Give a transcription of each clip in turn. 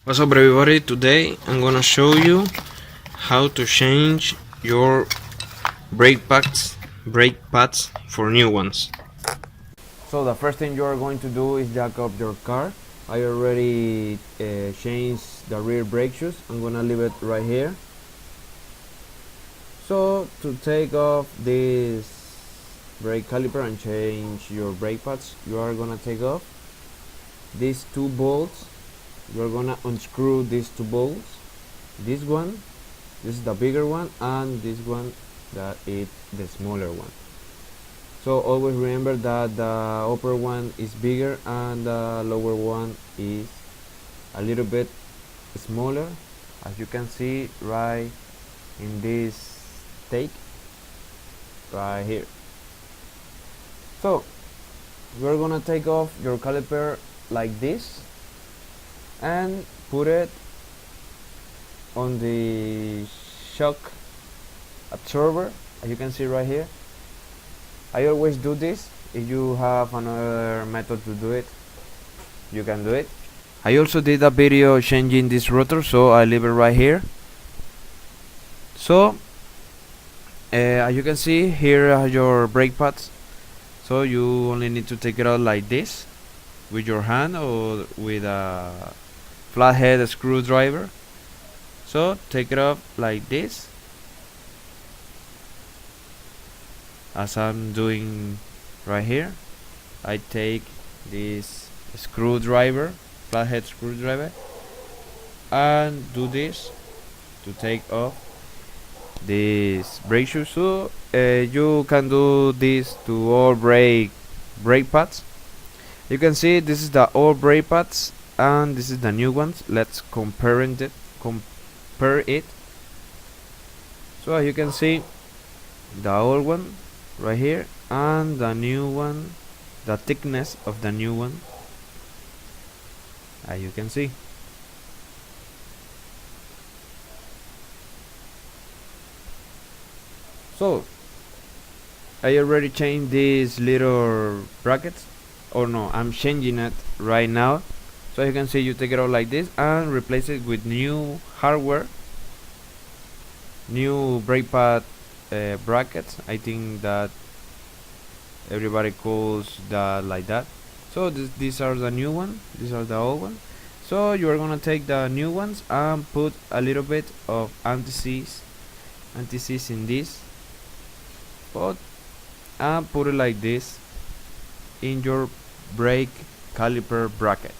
What's up everybody, today I'm gonna show you how to change your brake pads for new ones. So the first thing you are going to do is jack up your car. I already changed the rear brake shoes. I'm gonna leave it right here. So to take off this brake caliper and change your brake pads, you are gonna take off these two bolts. You're gonna unscrew these two bolts. This one, this is the bigger one, and this one that is the smaller one. So always remember that the upper one is bigger and the lower one is a little bit smaller, as you can see right in this take right here. So we're gonna take off your caliper like this and put it on the shock absorber, as you can see right here. I always do this. If you have another method to do it, you can do it. I also did a video changing this rotor, so I leave it right here. So as you can see, here are your brake pads. So you only need to take it out like this with your hand or with a flathead screwdriver. So take it off like this, as I'm doing right here. I take this flathead screwdriver, and do this to take off this brake shoe. So you can do this to all brake pads. You can see this is the old brake pads and this is the new ones. Let's compare it. So as you can see, the old one right here and the new one, the thickness of the new one, as you can see. So I already changed these little brackets, or no, I'm changing it right now. So you can see, you take it out like this and replace it with new hardware, new brake pad brackets. I think that everybody calls that like that. So these are the new one, these are the old one. So you are gonna take the new ones and put a little bit of anti-seize in this pot and put it like this in your brake caliper bracket.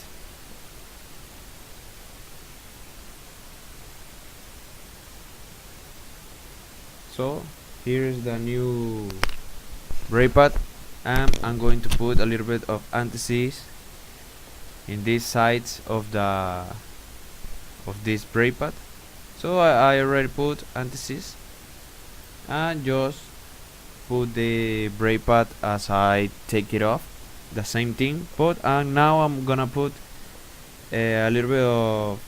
So here is the new brake pad, and I'm going to put a little bit of anti-seize in these sides of this brake pad. So I already put anti-seize, and just put the brake pad as I take it off, the same thing. But now I'm gonna put a little bit of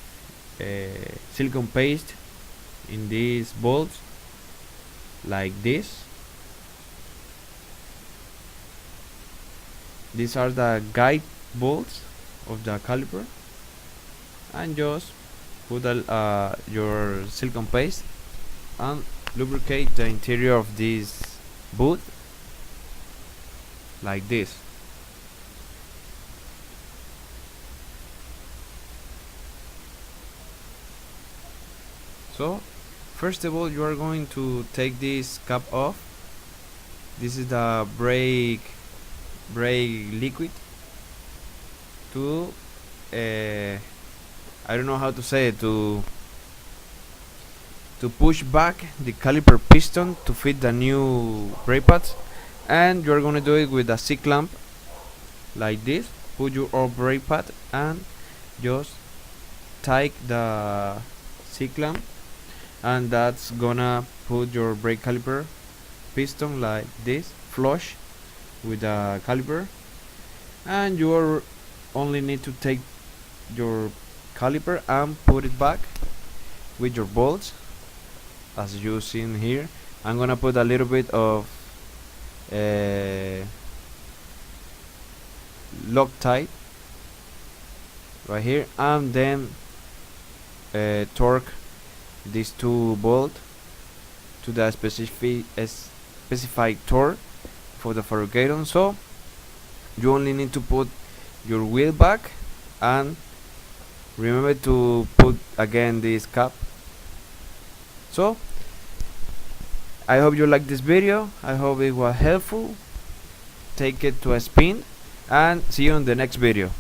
silicone paste in these bolts like this. These are the guide bolts of the caliper, and just put your silicone paste and lubricate the interior of this boot like this. So first of all, you are going to take this cap off. This is the brake liquid to I don't know how to say it, to push back the caliper piston to fit the new brake pads. And you're gonna do it with a C-clamp like this. Put your old brake pad and just take the C-clamp, and that's gonna put your brake caliper piston like this, flush with the caliper. And you only need to take your caliper and put it back with your bolts, as you seen here. I'm gonna put a little bit of Loctite right here, and then torque these two bolts to the specified torque for the fabrication. So you only need to put your wheel back and remember to put again this cap. So I hope you like this video. I hope it was helpful. Take it to a spin and see you in the next video.